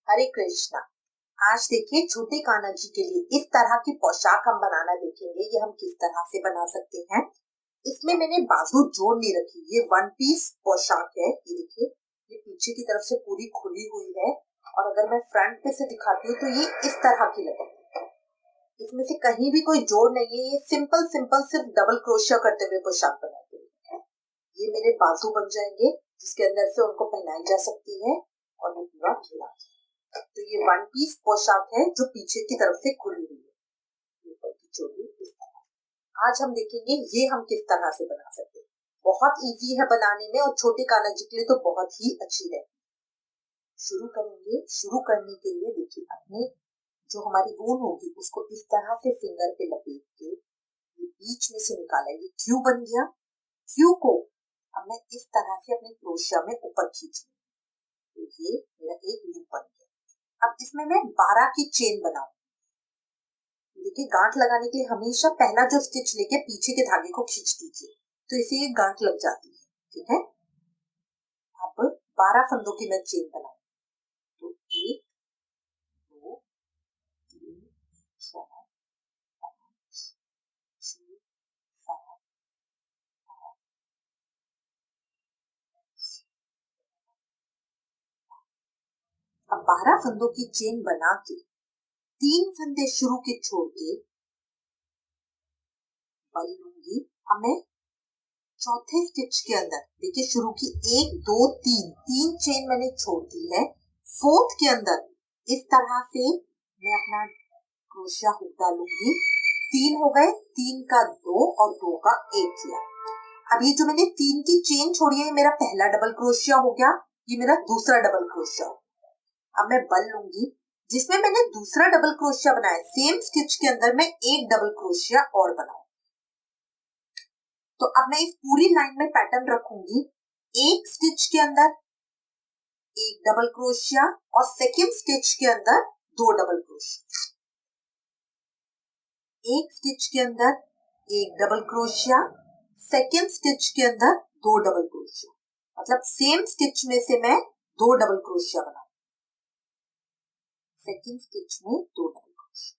हरे कृष्णा। आज देखिए छोटे कान्हा जी के लिए इस तरह की पोशाक हम बनाना देखेंगे। ये हम किस तरह से बना सकते हैं। इसमें मैंने बाजू जोड़ नहीं रखी। ये वन पीस पोशाक है। ये देखिए, ये पीछे की तरफ से पूरी खुली हुई है और अगर मैं फ्रंट पे से दिखाती हूँ तो ये इस तरह की लगेगी। इसमें से कहीं भी कोई जोड़ नहीं है। ये सिंपल सिंपल सिर्फ डबल क्रोशिया करते हुए पोशाक बनाते हैं। ये मेरे बाजू बन जाएंगे जिसके अंदर से उनको पहनाई जा सकती है और ये पूरा घेरा। तो ये वन पीस पोशाक है जो पीछे की तरफ से खुली हुई है, ऊपर की चोटी इस तरह। आज हम देखेंगे ये हम किस तरह से बना सकते हैं। बहुत इजी है बनाने में और छोटे कान्हा जी के लिए तो बहुत ही अच्छी है। शुरू करेंगे। शुरू करने के लिए देखिए, अपने जो हमारी ऊन होगी उसको इस तरह से फिंगर पे लपेट के ये बीच में से निकाला। ये क्यू बन गया। क्यू को हमने इस तरह से अपने क्रोशिया में ऊपर खींचना। तो ये मेरा एक लूप बन गया। अब इसमें मैं 12 की चेन बनाऊंगी। देखिए, गांठ लगाने के लिए हमेशा पहला जो स्टिच लेके पीछे के धागे को खींच दीजिए, तो इसे ये गांठ लग जाती है। ठीक है। अब 12 फंदों की मैं चेन बनाऊंगी। तो 1 2 3 4 5 6 7 8। अब 12 फंदों की चेन बना के 3 फंदे शुरू के छोड़ के बल लूंगी। अब मैं चौथे स्टिच के अंदर देखिए, शुरू की 1 2 3 चेन मैंने छोड़ दी है। फोर्थ के अंदर इस तरह से मैं अपना क्रोशिया हुक डालूंगी। 3 हो गए, 3 का 2 और 2 का 1 किया। अब ये जो मैंने 3 की चेन छोड़ी है, मेरा पहला डबल क्रोशिया हो गया। ये मेरा दूसरा डबल क्रोशिया। अब मैं बल लूंगी। जिसमें मैंने दूसरा डबल क्रोशिया बनाया, सेम स्टिच के अंदर मैं एक डबल क्रोशिया और बनाऊंगी। तो अब मैं इस पूरी लाइन में पैटर्न रखूंगी। एक स्टिच के अंदर एक डबल क्रोशिया और सेकेंड स्टिच के अंदर 2 डबल क्रोशिया। एक स्टिच के अंदर एक डबल क्रोशिया, सेकेंड स्टिच के अंदर 2 डबल क्रोशिया। मतलब सेम स्टिच में से मैं 2 डबल क्रोशिया बनाऊंगी। सेकेंड स्टिच में 2 डबल क्रोशिया,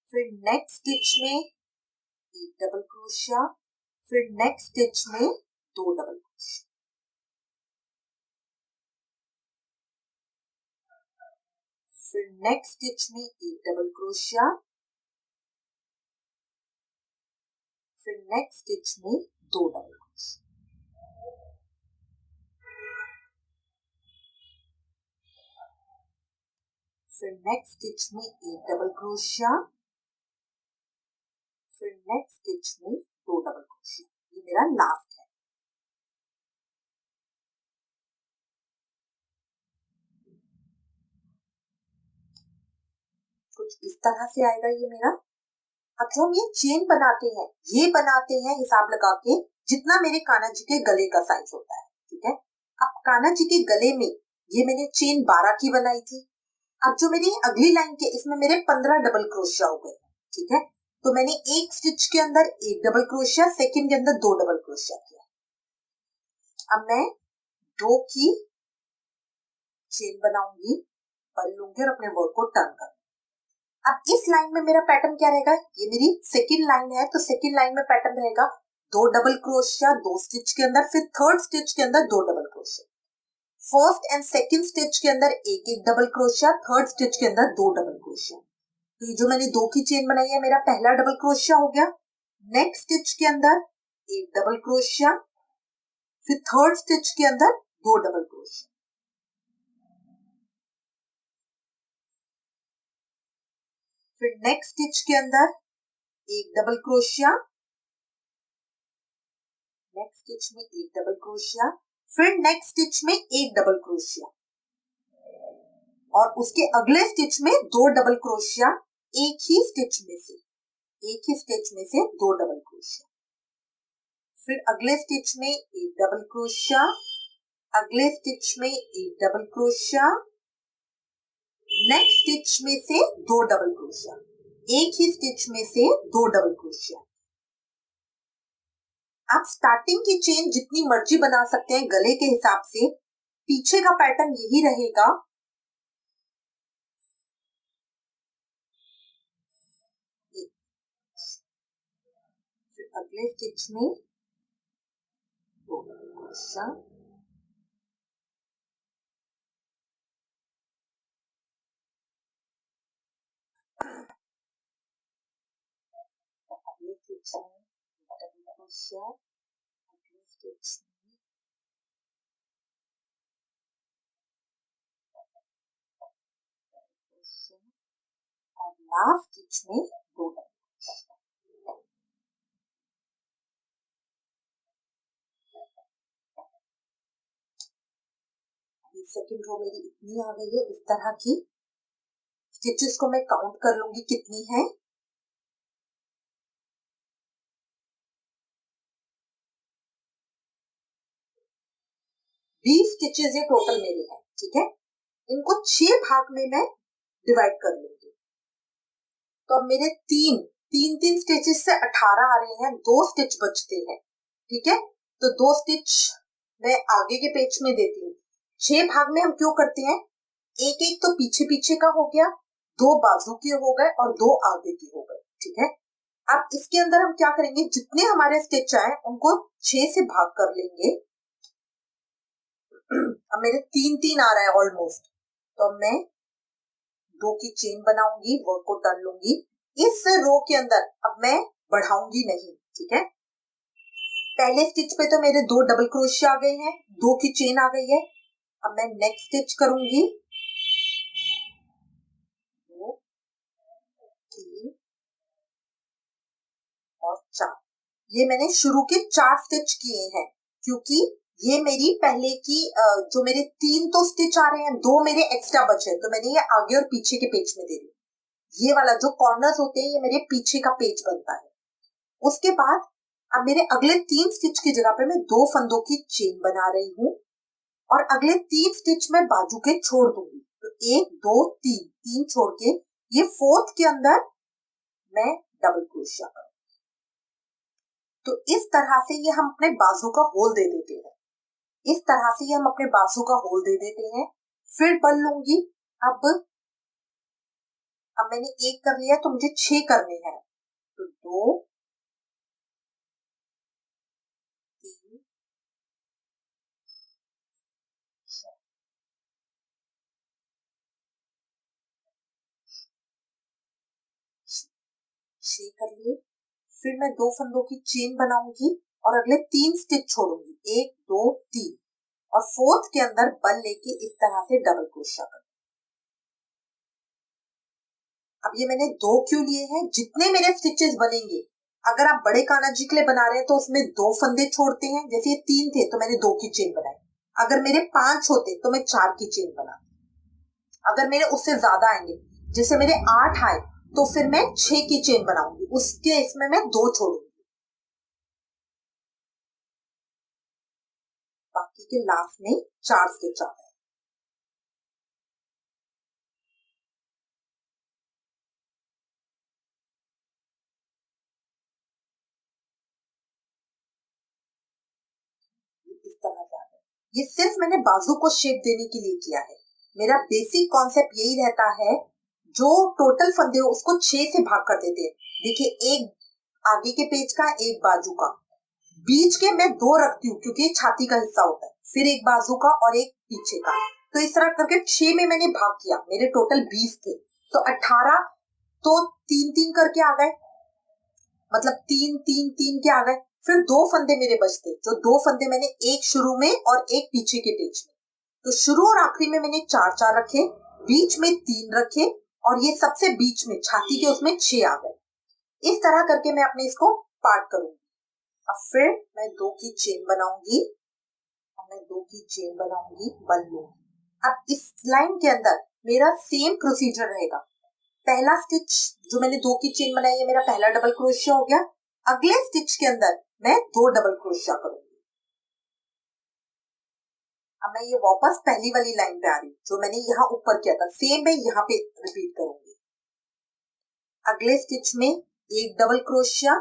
फिर नेक्स्ट स्टिच में एक डबल क्रोशिया, फिर नेक्स्ट स्टिच में 2 डबल क्रोशिया, फिर नेक्स्ट स्टिच में एक डबल क्रोशिया, फिर नेक्स्ट स्टिच में 2 डबल क्रोशिया, फिर नेक्स्ट स्टिच में एक डबल क्रोशिया, फिर नेक्स्ट स्टिच में 2 डबल क्रोशिया। ये मेरा लास्ट है। कुछ इस तरह से आएगा ये मेरा। अब जो हम ये चेन बनाते हैं, ये बनाते हैं हिसाब लगा के जितना मेरे कान्हा जी के गले का साइज होता है। ठीक है। अब कान्हा जी के गले में ये मैंने चेन 12 की बनाई थी। अब जो मेरी अगली लाइन के, इसमें मेरे 15 डबल क्रोशिया हो गए। ठीक है। तो मैंने एक स्टिच के अंदर एक डबल क्रोशिया, सेकंड के अंदर 2 डबल क्रोशिया किया। अब मैं 2 की चेन बनाऊंगी, बल लूंगी और अपने वर्क को टर्न करूंगी। अब इस लाइन में मेरा पैटर्न क्या रहेगा, ये मेरी सेकंड लाइन है, तो सेकंड लाइन में पैटर्न रहेगा 2 डबल क्रोशिया 2 स्टिच के अंदर, फिर थर्ड स्टिच के अंदर 2 double crochet, first and second stitch के अंदर एक एक डबल क्रोशिया, थर्ड स्टिच के अंदर 2 डबल क्रोशिया। तो ये जो मैंने 2 की चेन बनाई है, मेरा पहला डबल क्रोशिया हो गया। नेक्स्ट स्टिच के अंदर एक डबल क्रोशिया, फिर थर्ड स्टिच के अंदर 2 डबल क्रोशिया, फिर नेक्स्ट स्टिच के अंदर एक डबल क्रोशिया, नेक्स्ट स्टिच में एक डबल क्रोशिया, फिर नेक्स्ट स्टिच में एक डबल क्रोशिया और उसके अगले स्टिच में 2 डबल क्रोशिया। एक ही स्टिच में से, एक ही स्टिच में से 2 डबल क्रोशिया, फिर अगले स्टिच में एक डबल क्रोशिया, अगले स्टिच में एक डबल क्रोशिया, नेक्स्ट स्टिच में से 2 डबल क्रोशिया, एक ही स्टिच में से 2 डबल क्रोशिया। आप स्टार्टिंग की चेन जितनी मर्जी बना सकते हैं गले के हिसाब से। पीछे का पैटर्न यही रहेगा। अगले स्टिच में दो डबल क्रोशिया, अगले स्टिच में डबल क्रोशिया, अगले स्टिच में क्रोशिया और लास्ट स्टिच में दो डबल क्रोशिया। सेकंड रो मेरी इतनी आ गई है। इस तरह की स्टिचेस को मैं काउंट कर लूंगी कितनी है। 20 स्टिचेस ये टोटल मेरे हैं, ठीक है। इनको 6 भाग में मैं डिवाइड कर लूंगी। तो अब मेरे तीन स्टिचेस से 18 आ रहे हैं, 2 स्टिच बचते हैं, ठीक है। तो 2 स्टिच मैं आगे के पेज में देती हूँ। 6 भाग में हम क्यों करते हैं, एक एक तो पीछे पीछे का हो गया, 2 बाजू के हो गए और 2 आगे के हो गए, ठीक है। अब इसके अंदर हम क्या करेंगे, जितने हमारे स्टिच आए उनको 6 से भाग कर लेंगे। अब मेरे 3 आ रहा है ऑलमोस्ट, तो अब मैं 2 की चेन बनाऊंगी, वर्क को टर्न लूंगी। इस रो के अंदर अब मैं बढ़ाऊंगी नहीं, ठीक है। पहले स्टिच पे तो मेरे 2 डबल क्रोशिया आ गए हैं, 2 की चेन आ गई है। अब मैं नेक्स्ट स्टिच करूंगी, 2 3 और 4। ये मैंने शुरू के 4 स्टिच किए हैं, क्योंकि ये मेरी पहले की जो मेरे 3 तो स्टिच आ रहे हैं, 2 मेरे एक्स्ट्रा बचे, तो मैंने ये आगे और पीछे के पेज में दे दी। ये वाला जो कॉर्नर्स होते हैं ये मेरे पीछे का पेज बनता है। उसके बाद अब मेरे अगले 3 स्टिच की जगह पे मैं 2 फंदों की चेन बना रही हूँ और अगले 3 स्टिच में बाजू के छोड़ दूंगी। तो 1 2 3 छोड़ के ये 4th के अंदर मैं डबल क्रोशिया करूंगी। तो इस तरह से ये हम अपने बाजू का होल दे देते हैं। इस तरह से ये हम अपने बाजू का होल दे देते हैं। फिर बल लूंगी। अब मैंने 1 कर लिया तो मुझे 6 करने हैं। तो 2 3 6 कर लिए। फिर मैं 2 फंदों की चेन बनाऊंगी और अगले 3 स्टिच छोड़ूंगी, 1 2 3 और 4th के अंदर बल लेके इस तरह से डबल क्रोशिया कर। अब ये मैंने 2 क्यों लिए हैं, जितने मेरे स्टिचेस बनेंगे, अगर आप बड़े कान्हा जी के लिए बना रहे हैं तो उसमें 2 फंदे छोड़ते हैं। जैसे ये 3 थे तो मैंने 2 की चेन बनाई। अगर मेरे 5 होते तो मैं 4 की चेन बना। अगर मेरे उससे ज्यादा आएंगे, जैसे मेरे 8 आए तो फिर मैं 6 की चेन बनाऊंगी, उसके इसमें मैं 2 छोड़ूंगी। बाकी के लास्ट में 4 स्टिच आ गए। इस तरह से आ गए। ये सिर्फ मैंने बाजू को शेप देने के लिए किया है। मेरा बेसिक कॉन्सेप्ट यही रहता है, जो टोटल फंदे हो उसको 6 से भाग कर देते हैं। देखिए, एक आगे के पेज का, एक बाजू का, बीच के मैं 2 रखती हूँ क्योंकि छाती का हिस्सा होता है, फिर एक बाजू का और एक पीछे का। तो इस तरह करके 6 में मैंने भाग किया। मेरे टोटल 20 थे, तो 18 तो 3 करके आ गए, मतलब 3 के आ गए। फिर 2 फंदे मेरे बचते, जो 2 फंदे मैंने एक शुरू में और एक पीछे के पेज में। तो शुरू और आखिरी में मैंने 4 रखे, बीच में 3 रखे और ये सबसे बीच में छाती के उसमें 6 आ गए। इस तरह करके मैं अपने इसको पार्ट करूंगी। अब फिर मैं 2 की चेन बनाऊंगी, बल लूंगी। अब इस लाइन के अंदर मेरा सेम प्रोसीजर रहेगा। पहला स्टिच जो मैंने 2 की चेन बनाई है, मेरा पहला डबल क्रोशिया हो गया। अगले स्टिच के अंदर मैं 2 डबल क्रोशिया करूंगी। अब मैं ये वापस पहली वाली लाइन पे आ रही हूँ, जो मैंने यहाँ ऊपर किया था, सेम मैं यहाँ पे रिपीट करूंगी। अगले स्टिच में 1 डबल क्रोशिया,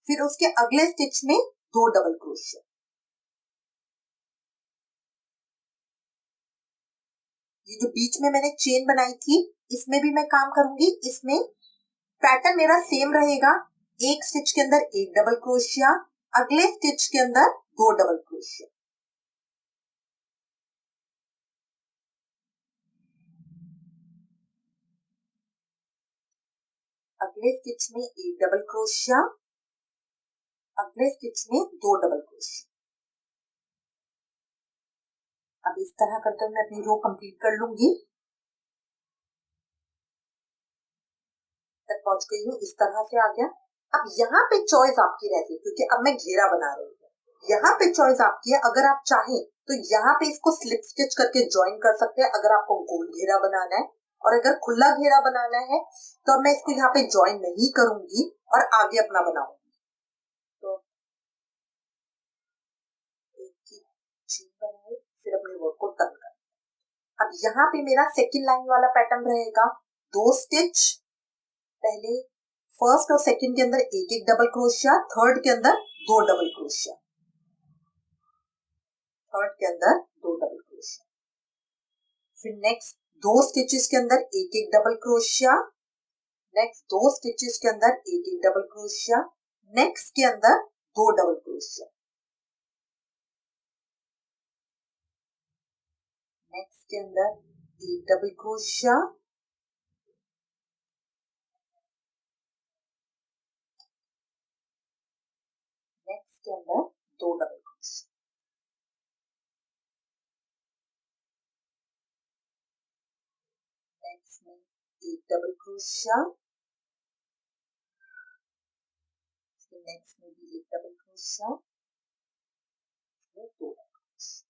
फिर उसके अगले स्टिच में 2 डबल क्रोशिया। ये जो बीच में मैंने चेन बनाई थी, इसमें भी मैं काम करूंगी। इसमें पैटर्न मेरा सेम रहेगा, एक स्टिच के अंदर एक डबल क्रोशिया, अगले स्टिच के अंदर 2 डबल क्रोशिया, अगले स्टिच में एक डबल क्रोशिया, अगले स्टिच में 2 डबल क्रोशिया। अब इस तरह करके मैं अपनी रो कंप्लीट कर लूंगी। तक पहुंच गई हूँ, इस तरह से आ गया। अब यहाँ पे चॉइस आपकी रहती है, क्योंकि अब मैं घेरा बना रही हूँ। यहाँ पे चॉइस आपकी है, अगर आप चाहें तो यहाँ पे इसको स्लिप स्टिच करके ज्वाइन कर सकते हैं, अगर आपको गोल घेरा बनाना है। और अगर खुला घेरा बनाना है तो मैं इसको यहाँ पे ज्वाइन नहीं करूंगी और आगे अपना बनाऊंगी। तो बनाए, फिर अपने वर्क को टर्न कर। अब यहाँ पे मेरा सेकेंड लाइन वाला पैटर्न रहेगा। 2 स्टिच, पहले फर्स्ट और सेकंड के अंदर एक एक डबल क्रोशिया, थर्ड के अंदर 2 डबल क्रोशिया, थर्ड के अंदर 2 डबल क्रोशिया। फिर नेक्स्ट 2 स्टिचेस के अंदर एक एक डबल क्रोशिया, नेक्स्ट 2 स्टिचेस के अंदर एक एक डबल क्रोशिया, नेक्स्ट के अंदर 2 डबल क्रोशिया, नेक्स्ट के अंदर एक डबल क्रोशिया, नेक्स्ट के अंदर 2 डबल क्रोशिया। नेक्स्ट में एक डबल क्रोशिया, नेक्स्ट में भी एक double crochet, 2 double crochet.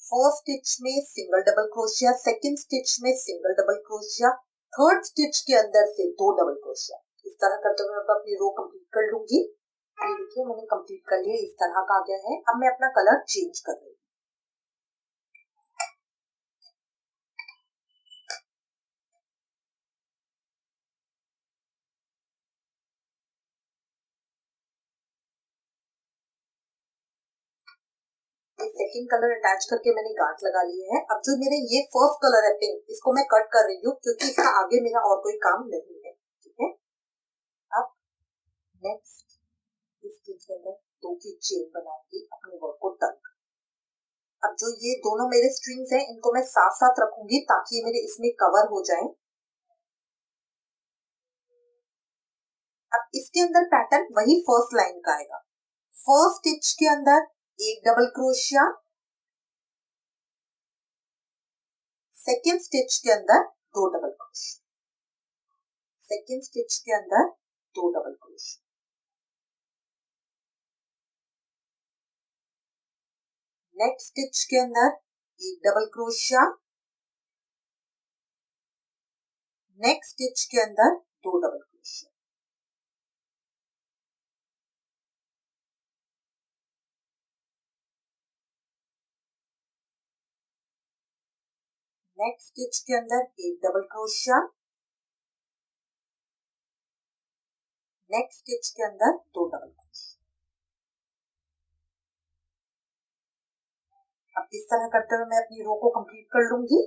First stitch में single double crochet, second stitch में single double crochet, third stitch के अंदर से 2 डबल क्रोशिया। इस तरह करते हुए मैं अपनी रो कंप्लीट कर लूंगी। ये देखिए मैंने कंप्लीट कर लिया, इस तरह का आ गया है। अब मैं अपना कलर चेंज कर रही हूँ। सेकंड कलर अटैच करके मैंने गांठ लगा लिए है। अब जो मेरे ये फर्स्ट कलर है पिंक, इसको मैं कट कर रही हूँ क्योंकि इसका आगे मेरा और कोई काम नहीं है। ठीक है, अब नेक्स्ट इसके अंदर 2 की चेन बनाऊंगी, अपने वर्क को टर्न। अब जो ये दोनों मेरे स्ट्रिंग्स हैं, इनको मैं साथ साथ रखूंगी ताकि ये मेरे इसमें कवर हो जाए। अब इसके अंदर पैटर्न वही फर्स्ट लाइन का आएगा। फर्स्ट स्टिच के अंदर एक डबल क्रोशिया, सेकेंड स्टिच के अंदर 2 डबल क्रोशिया, सेकेंड स्टिच के अंदर 2 डबल क्रोशिया, नेक्स्ट स्टिच के अंदर एक डबल क्रोशिया, नेक्स्ट स्टिच के अंदर 2 डबल क्रोशिया, नेक्स्ट स्टिच के अंदर एक डबल क्रोशिया, नेक्स्ट स्टिच के अंदर 2 डबल क्रोशिया। अब इस तरह करते हुए मैं अपनी रो को कंप्लीट कर लूंगी।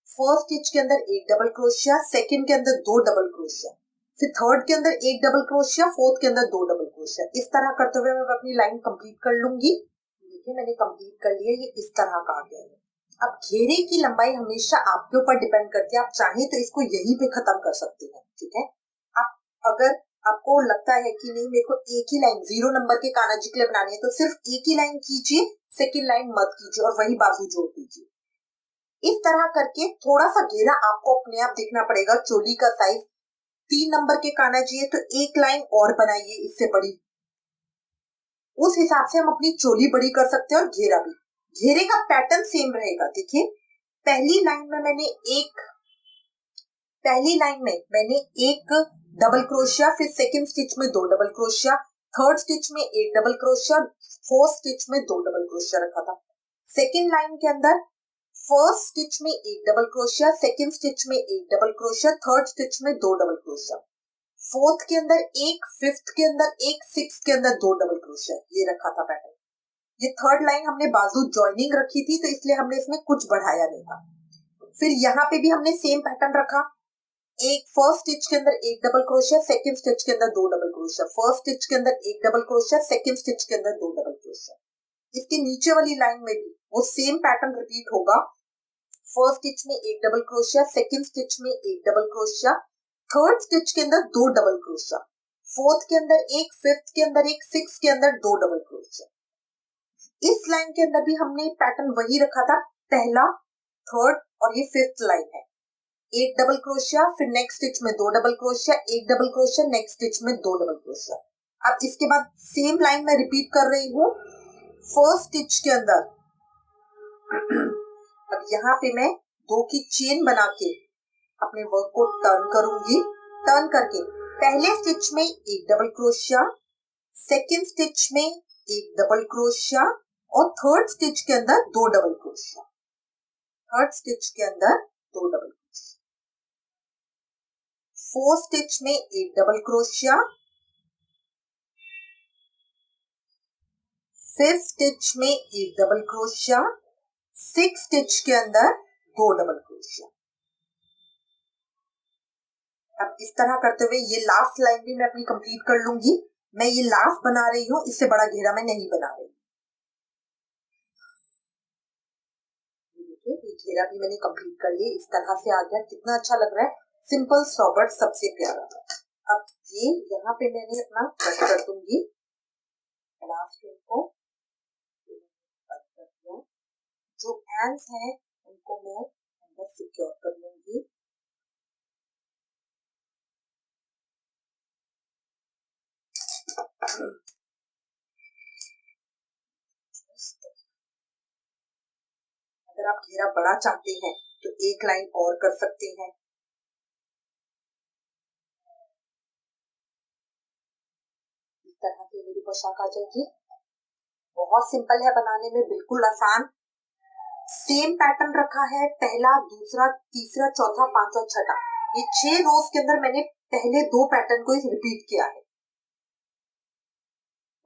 फर्स्ट स्टिच के अंदर एक डबल क्रोशिया, सेकंड के अंदर 2 डबल क्रोशिया, फिर थर्ड के अंदर एक डबल क्रोशिया, फोर्थ के अंदर 2 डबल क्रोशिया। इस तरह करते हुए मैं अपनी लाइन कंप्लीट कर लूंगी। देखिए मैंने कंप्लीट कर लिया, ये इस तरह का आ गया है। अब घेरे की लंबाई हमेशा आपके ऊपर डिपेंड करती है, आप चाहें तो इसको यहीं पे खत्म कर सकते हैं। ठीक है, आप अगर आपको लगता है कि नहीं मेरे को एक ही लाइन 0 नंबर के कान्हा जी के लिए बनानी है, तो सिर्फ एक ही लाइन कीजिए, सेकेंड लाइन मत कीजिए और वही बाजू जोड़ दीजिए। इस तरह करके थोड़ा सा घेरा आपको अपने आप देखना पड़ेगा। चोली का साइज 3 नंबर के कान्हा जी है तो एक लाइन और बनाइए इससे बड़ी, उस हिसाब से हम अपनी चोली बड़ी कर सकते हैं और घेरा भी। घेरे का पैटर्न सेम रहेगा। देखिए पहली लाइन में मैंने एक डबल क्रोशिया, फिर सेकंड स्टिच में 2 डबल क्रोशिया, थर्ड स्टिच में एक डबल क्रोशिया, फोर्थ स्टिच में 2 डबल क्रोशिया रखा था। सेकंड लाइन के अंदर फर्स्ट स्टिच में एक डबल क्रोशिया, सेकंड स्टिच में एक डबल क्रोशिया, थर्ड स्टिच में 2 डबल क्रोशिया, फोर्थ के अंदर एक, फिफ्थ के अंदर एक, सिक्स के अंदर 2 डबल क्रोशिया, ये रखा था पैटर्न। ये थर्ड लाइन हमने बाजू ज्वाइनिंग रखी थी तो इसलिए हमने इसमें कुछ बढ़ाया नहीं था। फिर यहाँ पे भी हमने सेम पैटर्न रखा। एक फर्स्ट स्टिच के अंदर एक डबल क्रोशिया, सेकंड स्टिच के अंदर दो डबल क्रोशिया, फर्स्ट स्टिच के अंदर एक डबल क्रोशिया, सेकंड स्टिच के अंदर दो डबल क्रोशिया। इसके नीचे वाली लाइन में भी वो सेम पैटर्न रिपीट होगा। फर्स्ट स्टिच में एक डबल क्रोशिया, सेकंड स्टिच में एक डबल क्रोशिया, थर्ड स्टिच के अंदर दो डबल क्रोशिया, फोर्थ के अंदर एक, फिफ्थ के अंदर एक, सिक्स के अंदर दो डबल क्रोशिया। इस लाइन के अंदर भी हमने पैटर्न वही रखा था, पहला, थर्ड और ये फिफ्थ लाइन है। एक डबल क्रोशिया, फिर नेक्स्ट स्टिच में दो डबल क्रोशिया, एक डबल क्रोशिया, नेक्स्ट स्टिच में दो डबल क्रोशिया। अब इसके बाद सेम लाइन में रिपीट कर रही हूँ फर्स्ट स्टिच के अंदर। अब यहाँ पे मैं दो की चेन बना के अपने वर्क को टर्न करूंगी। टर्न करके पहले स्टिच में एक डबल क्रोशिया, सेकेंड स्टिच में एक डबल क्रोशिया और थर्ड स्टिच के अंदर दो डबल क्रोशिया। थर्ड स्टिच के अंदर दो डबल क्रोशिया, फोर्थ स्टिच में एक डबल क्रोशिया, फिफ्थ स्टिच में एक डबल क्रोशिया, सिक्स स्टिच के अंदर दो डबल क्रोशिया। अब इस तरह करते हुए ये लास्ट लाइन भी मैं अपनी कंप्लीट कर लूंगी। मैं ये लास्ट बना रही हूँ, इससे बड़ा घेरा मैं नहीं बना रही। ये घेरा भी मैंने कंप्लीट कर लिया, इस तरह से आ गया। कितना अच्छा लग रहा है, सिंपल सॉबर्ट सबसे प्यारा। अब ये यहाँ पे मैंने अपना कट कर दूंगी लास्ट को। जो एंड्स हैं उनको मैं अंदर सिक्योर कर लूंगी। अगर आप घेरा बड़ा चाहते हैं तो एक लाइन और कर सकते हैं। इस तरह से मेरी पोशाक आ जाएगी। बहुत सिंपल है बनाने में, बिल्कुल आसान। सेम पैटर्न रखा है, पहला, दूसरा, तीसरा, चौथा, पांचवा, छठा। ये 6 रोज के अंदर मैंने पहले दो पैटर्न को रिपीट किया है।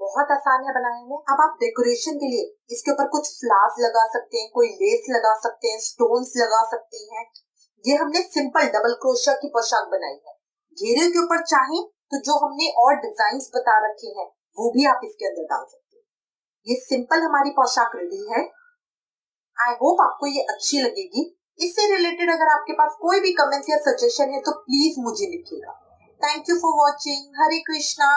बहुत आसान है बनाने में। अब आप डेकोरेशन के लिए इसके ऊपर कुछ फ्लावर्स लगा सकते हैं, कोई लेस लगा सकते हैं, स्टोन्स लगा सकते हैं। ये हमने सिंपल डबल क्रोशिया की पोशाक बनाई है। घेरे के ऊपर चाहे तो जो हमने और डिजाइन्स बता रखे हैं वो भी आप इसके अंदर डाल सकते हैं। ये सिंपल हमारी पोशाक रेडी है। आई होप आपको ये अच्छी लगेगी। इससे रिलेटेड अगर आपके पास कोई भी कमेंट्स या सजेशन है तो प्लीज मुझे लिखिएगा। Thank you for watching. Hare Krishna.